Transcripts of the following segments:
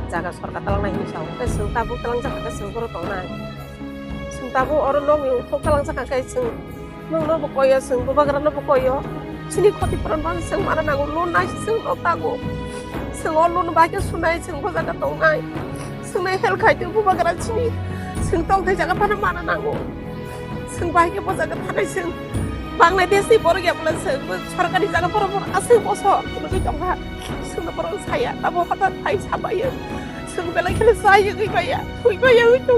jaga sorka talang na hinsau ke sung tabu talang jaka ke sung boro tong nai sung tabu oro nog ni thok talang jaka ke sung nong no bo koyo sung bo bagara no bo koyo chini khoti pran ban sung mara nago lon nai sung no tago sung o lon ba ke sunai sung bo jaga tong nai sung nai hel khai tu bo bagara chini sung tong thai jaga pana mana nago sung ba ke bo jaga thanai sung Bangladesh ni boro ya bulan sorkari jaga boro asing boso kudu jongha sung boro saya tabo hotat thai sabaya sung bela khele saya goi baya itu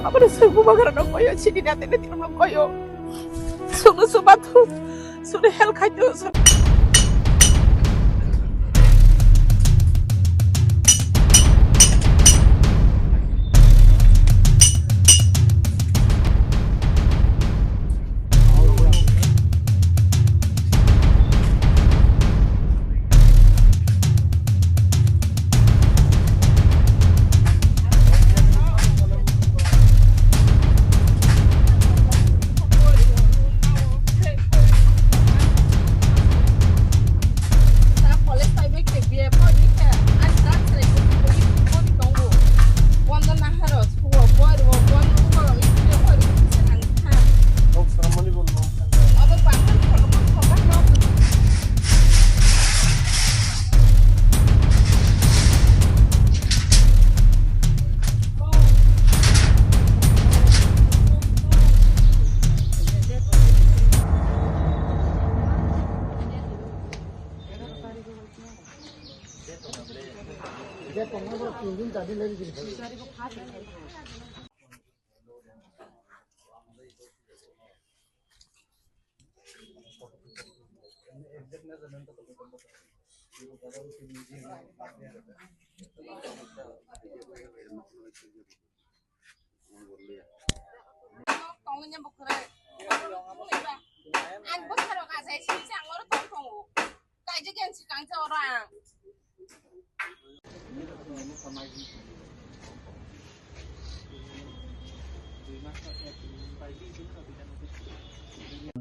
apa sung bu bagara no koyo chini na tene tin no koyo sung subatu sung hel khai tu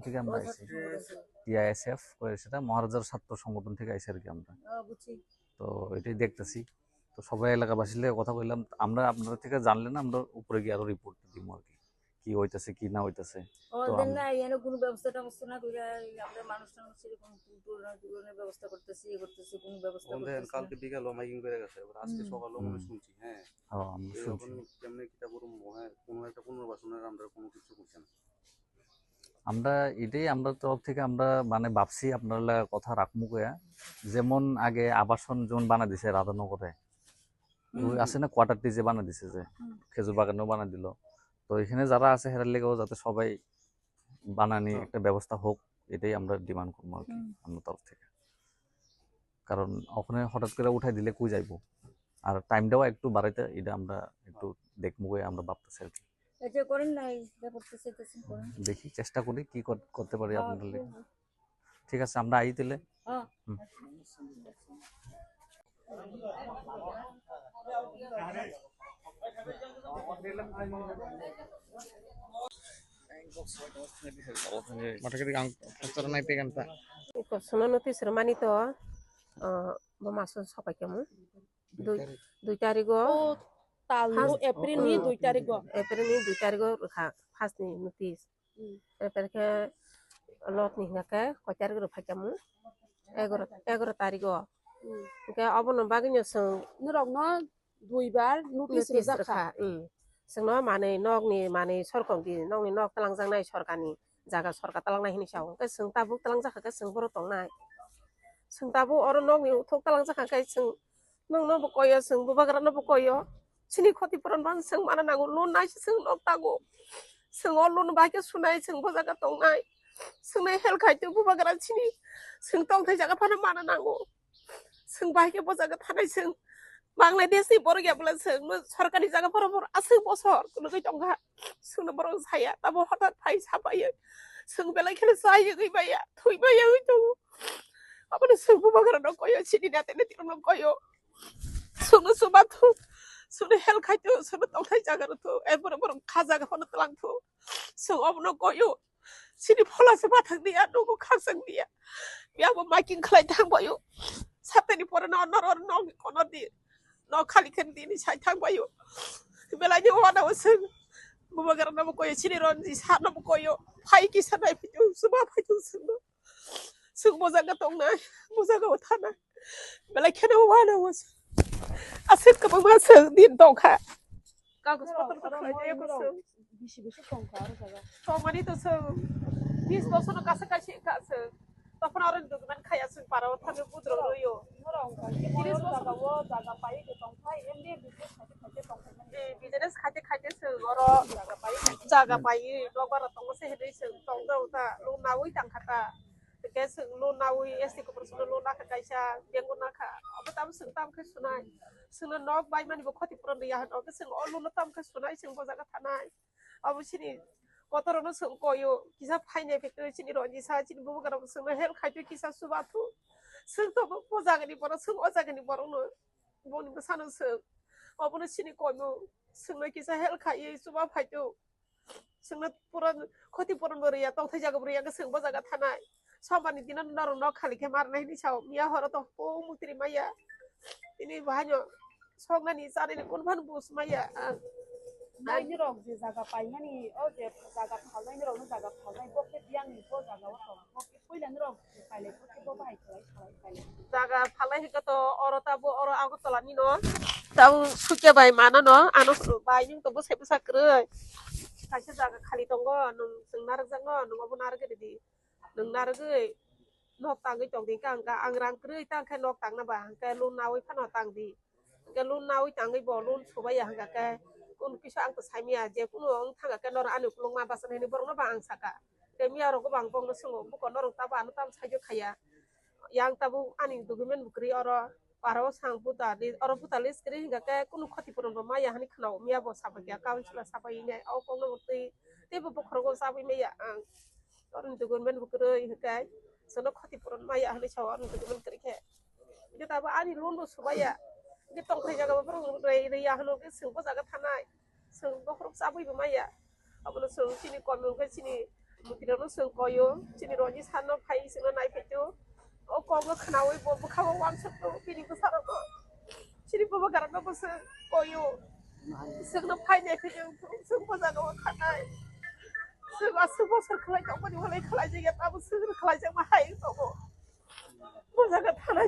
থেকে আমরা আইছি TISF সেটা মহারাজার ছাত্র সংগঠন থেকে আইছি আর কি আমরা তো এটাই দেখতেছি তো সবাই এলাকাবাসীর লাগে কথা বললাম আমরা আপনাদের থেকে জানলে না আমরা উপরে গিয়ে আরো রিপোর্ট দিব আর কি হইতাছে কি না হইতাছে তো না এখানে কোনো ব্যবস্থা না করে আমরা মানুষ টুরের ব্যবস্থা করতেছি কোনো ব্যবস্থা আমাদের কালকে বিকাল মাইকিং করে গেছে এবার আজকে সকালে মনে শুনছি হ্যাঁ আমরা শুনছি কেমনে কিটা করব হ্যাঁ কোনো একটা পুনর্বাসনের আমরা কোনো কিছু করছি না আমরা এটাই আমরা তরফ থেকে আমরা মানে ভাবছি আপনারা কথা রাখমু কয়া যেমন আগে আবাসন যেমন বানা দিছে রাধানগরে ওই আছে না কোয়ার্টারটি যে বানা দিছে যে খেজুর বাগানেও বানা দিল তো এখানে যারা আছে হেরার লেগেও যাতে সবাই বানানি একটা ব্যবস্থা হোক এটাই আমরা ডিমান্ড করবো আর কি আমার তরফ থেকে কারণ ওখানে হঠাৎ করে উঠাই দিলে কই যাইবো আর টাইমটাও একটু বাড়াইতে এটা আমরা একটু দেখবো আমরা ভাবতেছি আর কি এটা করেন না এটা করতে চাইতেছেন করেন দেখি চেষ্টা করি কি করতে পারি আপনাদের ঠিক আছে আমরা আই দিলে হ্যাঁ Sono notis hermanito masuk sampai kamu 2 tarik Talu April ni 2 tarik pas nih notis perke lot nih ngake ko tarik rupa kamu 11 tarik ke abon bagnya seng nurong no 2 bar notice notis rakha seng no mane nog ni mane sorkong di nog ni nog talang jang nai sorkani jaga sorka talang nai hini sau ke seng tabu talang jaka ke seng boro tong nai seng tabu oro nog ni thok talang jaka ke seng nong no bo koyo seng bo bagara no bo koyo chini khoti pran ban seng mana nago lon nai seng nok tago seng o lon ba ke sunai seng bo jaga tong nai seng nai hel khai tu bo bagara chini seng tong thai jaga pana mana nago seng ba ke bo jaga thanai seng Bangladesh ni boro ya bulan sorkari jaga boro asing bosor kudu jongha sung boro saya tabo hotat thai sabaya sung bela khele saya goi baya itu apa sung bu bagara no koyo chini na tene tin no koyo sung subatu sung hel khai tu sung tong thai jaga tu boro khaja ga hono tlang tu sung obno koyo chini phola se bathang dia no ko khasang dia ya bo making khlai thang boyo sateni pore no kono di no kali kan dini sai thang bayo belai ni wana waseng bubagar na mo koyo siniron di sa na mo koyo pai ki sa nai pitu suba pitu sung mozaga tong na mozaga uthana belai kena wana was asik ka ma seng din tong kha kagus potong tak khalai dia ko seng বেশি বেশি সংখ্যা আরো জায়গা somani to seng 20 বছর কাছে কাছে কাছে তখন আর দুগমান খাইয়া seng পারাও থাকে পুত্র রইও নরম কি জায়গা ও জায়গা পাই যে সংখ্যা এমনি বিশেষ খাইতে খাইতে সংখ্যা বিজনেস খাইতে খাইতে seng oro জায়গা পাই jaga pai lo bara tong se hede seng tong da uta lo nawi tang khata ke seng lo nawi esti ko personal lo na ka kaisa bengo na kha aba tam seng tam kha sunai seng nok bai mani bo khoti puran ya han ke seng olo lo tam kha sunai seng bo jaga thanai aba sini kotoro no seng koyo kisa phaine factory sini ronji sa sini bo gara seng hel khaite kisa subatu seng to bo jaga ni boro seng o jaga ni boro no bo ni sano seng aba no sini koyo seng kisa hel khai suba phaito seng puran khoti puran boriya tong thai jaga boriya ke seng bo jaga thanai sabani dinan naro no khali ke marnai ni sao mia horo to po mutri maya ini bahanyo sogna ni sare ni kon ban bus maya নাই নিরক যে জায়গা পাই মানে ও যে জায়গা ফালাই নিরক না জায়গা ফালাই বকে বিয়াং নি বো জায়গা ও তো বকে কইলা নিরক পাইলে বকে বো বাই খালাই খালাই পাইলে jaga phalai hika to oro tabo oro agotala ni no tau suke bai mana no ano bai ning to bo sai busa krei kaisa jaga khali tongo nung seng narak jango nung abo narak di nung narak ei nok tang ei tong di kang ka angrang krei tang kha nok tang na ba ka lun nawi phano tang di ka lun nawi tang ei bo lun subai ya hanga ka kun kisa ang to sai mia je kun ong thanga ka nor anu kulung ma basan heni borong na ba ang saka ke mia ro ko bang bong no sungo bu ko norong ta ba anu tam sai jo khaya yang tabu ani document bukri oro paro sang puta di oro puta list kri hingga ke kunu khoti puron ma ya hani khnau mia bo sabai ya councilor sabai ne au ko no ti te bo bokhro go sabai me ya ang oro document bukri hingga sono khoti puron ma ya hani chaw oro document kri ke de tabu ani lon bo sabai ya de tong thai jaga bo rei rei ya hano ke sing bo jaga thanai sing bo khro sabai bo ma ya abono sing sini ko mo ke sini mutira no sing koyo sini roji sano phai sing nai phetu o ko mo khnawi bo bo khawa wam satto pini ko saro ko sini bo gara no ko se koyo sing no phai ne phetu sing bo jaga wa khanai sing asu bo sar khlai ko ni holai khlai je ya ta bo sing khlai je ma hai to bo bo jaga thanai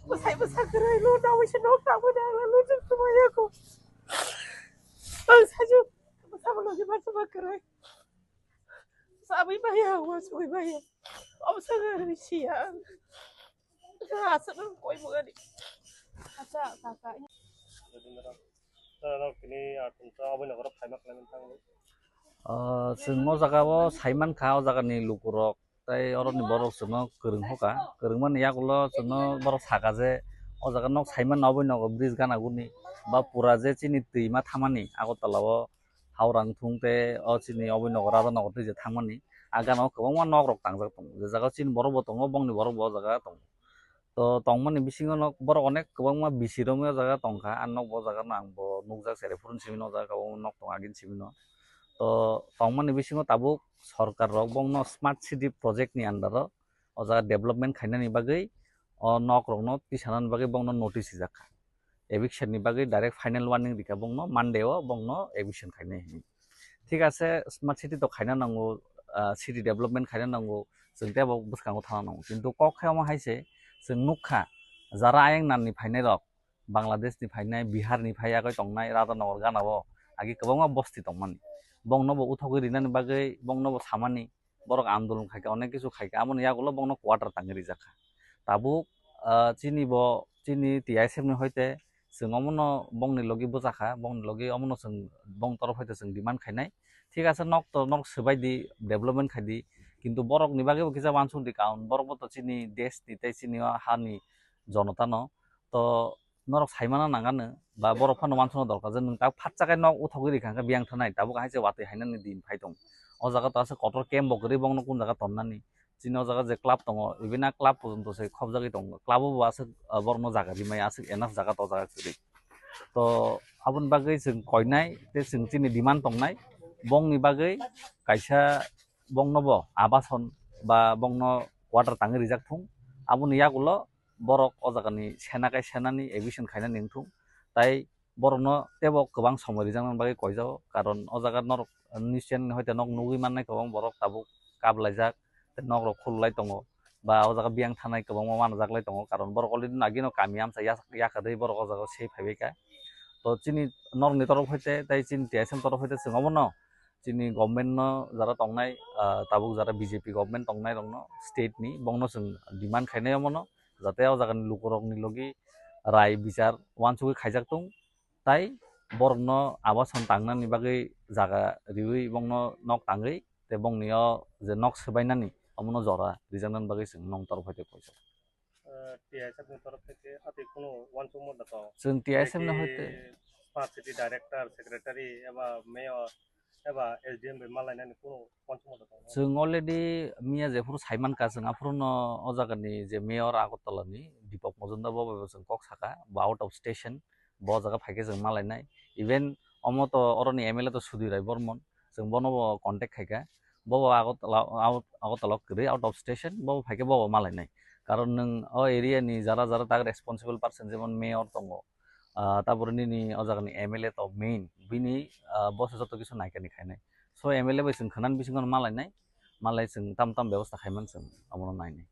bo sai bo sakrai lo na wi se no ta bo da lo je to ya ko saju bo sa bo lo je ba sa krai sabi ba ya wa sabi ba ya om sangar ni sia asal koi mugani আচ্ছা কাকা kini tunta abin agak ramai mak lain tang. seng o jaga o saiman kha o jaga ni lukurok tai oro ni borok seno kereng hoka kereng man yak ulo seno borok saka je o jaga nok saiman naboi nogo bridge gana guni ba pura je chini tui ma thamani agotala o haurang thungte o chini oboi nogo rada nogo tui je thamani aga no kwbangma nok rok tangjak tong je jaga chini borok bo tongo bongni borok bo jaga tong to tongmani bisingo nok borok onek kwbangma bisiromyo jaga tongkha an nok bo jaga no ang bo nugjak sere purun simino jaga o nok tong agin simino to tongmani bisingo tabuk sarkar rok bongno smart city project ni under o jaga development khainani bagui o nok rok no tisanan bagui bongno notice hijakha eviction ni bagui direct final warning dikha bongno monday o bongno eviction khainai hini ঠিক আছে smart city তো খাইনা নাঙ্গো city development খাইনা নাঙ্গো जों तेबो बुसखांगो थाना नांगौ किन्तु कखायाव हायसे जों नुखा जारा आयंनानि फायनाय रक बांलादेशनि फायनाय बिहारनि फायाखै तंनाय राधानगर गानाबो आगि गोबांमा बस्ति तंमानि बंनोबो उथगै रिनानि बागै बंनोबो सामानि बरक आन्दोलन खायका अनेक किछु खायका आमोन यागुलो बंनो क्वार्टार तांगरि जाखा ताबु चिनि टीआईएसएफ नि हयते जों अमनो बंनि लगे बुजाखा बंनि लगे अमनो जों बं तरफ हयते जों डिमान्ड खायनाय ঠিক আছে নক তো নক সবাই দি ডেভেলপমেন্ট খাইদি কিন্তু বরক নিবাগে কিছা বানসুন দি কাউন বরক তো চিনি দেশ নিতে চিনি হানি জনতা ন তো নরক সাইমানা নাগানো বা বরক ফানো মানসুন দরকার যে তা ফাট জায়গায় নক উঠগি রিখাঙ্কা বিয়াং থানাই তাবো হাইছে ওয়াতে হাইনানি দিন ফাইদং ও জায়গা তো আছে কটর ক্যাম্প বগরি বংনো কোন জায়গা তন্নানি চিনি ও জায়গা যে ক্লাব দङ ইবিনা ক্লাব পর্যন্ত সে খব জায়গায় দङ ক্লাবও আছে বরনো জায়গা রিমাই আছে এনাফ জায়গা তো জায়গা করি তো আবুন বাগै जों কয়নাই তে जों চিনি demand দंनाय bongni bagai kaisa bongnobo abason ba bongno water tangi rijak thung aboni yagulo borok o jagani senakai senani evision khaina ningthum tai borokno tebo kwbang somoi rijang bagui koijao karon o jaga norok nichen hoite nok nugui mannai kwbang borok tabuk kablajak nok rok khululai tongo ba o jaga biang thanai kwbangma manajaklai tongo karon borok already nagino kami amsa yakadai borok o jaga sei phaibaika তো চিনি নরনি তরফ হইতে তাই চিনি TSM তরফ হইতে সঙ্গম ন চিনি গভর্নমেন্ট ন যারা টংনাই তাবুক যারা বিজেপি গভর্নমেন্ট টংনাই দং স্টেট ni bongno जों ডিমান্ড খাইনাय মনো যাতে আw জাগানি লুকরকনি লগে রায় বিচার ওয়ানসুগি খাইজাক tung তাই বরনো আবাসন টাংনানি বাগै জায়গা রিউই বংনো নক টাঙ্গै তে বংনিও যে নক সবাইনানি অমনো জরা রিজানন বাগै जों নং তরফ হইতে কইছো টিআইএসএফ তরফ থেকে আতে কোনো ওয়ানসুগ মত দাও जों টিএসএম না হইতে স্মার্ট সিটি ডাইরেক্টর সেক্রেটারি এবা মেয়র এবা এসডিএম মালাইনানি কোনো ওয়ানসুগ মত দাও जों अलरेडि मिया जेफोर साइमान का जों आफोरनो ओ जागानि जे मेयर आगरतलानि दीपक मजुमदार बाबा जों कक साका बा आउट अफ स्टेशन ब जागा फाइके जों मालायनाय इभेन अमत अरनि एमएलए तो सुधीर राय बर्मन जों बनो कन्टेक्ट खाइका बाबा आगरतला गरै आउट अफ स्टेशन बाबा फाइके बाबा मालायनाय कारण नों ओ एरियानि जारा जारा ताग रेसपन्सिबल पार्सन जेमन मेयर दङ তারপরে নিনি ও জাগানি এমএলএ তো মেইন বিনি বসে যত কিছু নাইকানি খাইনাই সো এমএলএ বাইসং খানান বিসিংন মালাयनाय মালাই जों ताम ताम ব্যবস্থা খাইমান जों আমনো নাইনি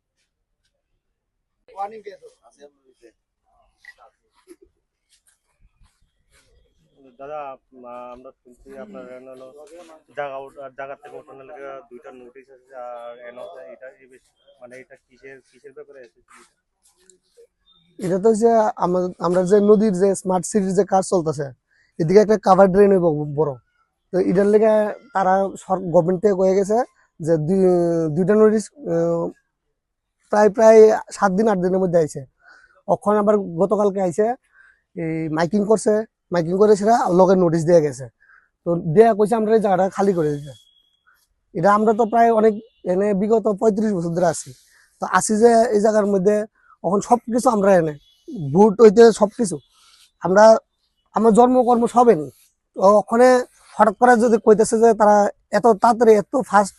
দাদা আমরা শুনছি আপনার জায়গা থেকে ওঠানোর লাগে দুইটা নোটিশ আছে আর এটা মানে এটা কিসের ব্যাপারে এসেছে এটা তো যে আমরা যে নদীর যে স্মার্ট সিটির যে কাজ চলতেছে এদিকে একটা কাভার ড্রেন হইব বড় তো এটার লেগে তারা গভর্নমেন্ট থেকে কয়ে গেছে যে দুইটা নোটিশ প্রায় 7 দিন 8 দিনের মধ্যে আইছে ওখানে আবার গতকালকে আইছে এই মাইকিং করে সেটা লগে নোটিশ দিয়ে গেছে তো দেয়া কইছে আমরা এই জায়গাটা খালি করে দিতে এটা আমরা তো প্রায় অনেক এনে বিগত 35 বছর ধরে আছি তো আসি যে এই জায়গার মধ্যে এখন সবকিছু আমরা এনে ভোট হইতে সবকিছু আমরা আমার জন্মকর্ম সবে নি ওখানে হঠাৎ করে যদি কইতেছে যে তারা এত তাড়াতাড়ি এত ফাস্ট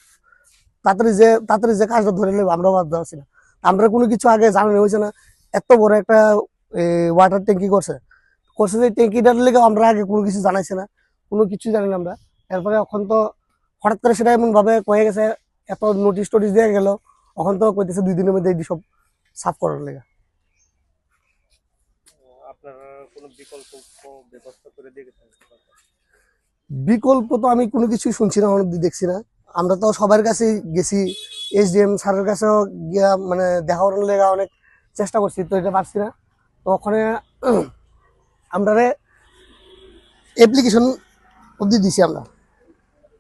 তাড়াতাড়ি যে কাজটা ধরে নেবে আমরা বাদ দেওয়া না আমরা কোনো কিছু আগে জানানো হয়েছে না এত বড় একটা ওয়াটার ট্যাঙ্কি করছে যে ট্যাঙ্কিটার লেগে আমরা আগে কোনো কিছু জানাইছে না কোনো কিছু জানি না আমরা এরপরে এখন তো হঠাৎ করে সেটা এমন ভাবে কয়ে গেছে এত নোটিশ টোটিশ দিয়ে গেল এখন তো কইতেছে 2 দিনের মধ্যে সব সাফ করার লেগে আপনারা কোনো বিকল্প ব্যবস্থা করে দিয়েছেন বিকল্প তো আমি কোনো কিছু শুনছি না দেখছি না আমরা তো সবার কাছে গেছি এসডিএম স্যারের কাছেও গিয়া মানে দেখা করার লেগে অনেক চেষ্টা করছি তো এটা পারছি না তো ওখানে আমরা অ্যাপ্লিকেশন অবধি দিছি আমরা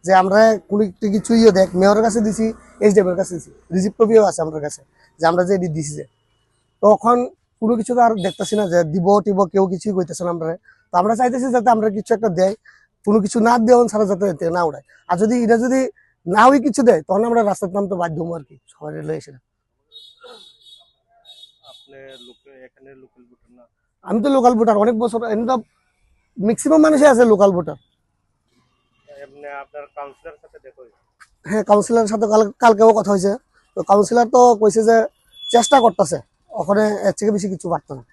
যে আমরা কোনো কিছু দেখ মেয়রের কাছে দিছি এসডিএম এর কাছে দিছি রিসিপ্ট কপিও আছে আমাদের কাছে যে আমরা যে দিছি যে তখন কোনো কিছু তো আর দেখতেছি না যে দিব কেউ কিছুই কইতেছে না আমরা তো আমরা চাইতেছি যাতে আমরা কিছু একটা দেয় কোনো কিছু না দেওয়া ছাড়া যাতে না উড়ায় আর যদি এটা যদি না ওই কিছু দেয় তখন আমরা রাস্তার নামতে বাধ্য হবো আর কি সবাই এসে এখানে লোকাল ভোটার না আমি তো লোকাল ভোটার অনেক বছর এমনি তো ম্যাক্সিমাম মানুষই আছে লোকাল ভোটার এমনি আপনার কাউন্সিলর সাথে দেখো হ্যাঁ কাউন্সিলরের সাথে কালকেও কথা হয়েছে তো কাউন্সিলর তো কইছে যে চেষ্টা করতেছে ওখানে এর থেকে বেশি কিছু পারতো না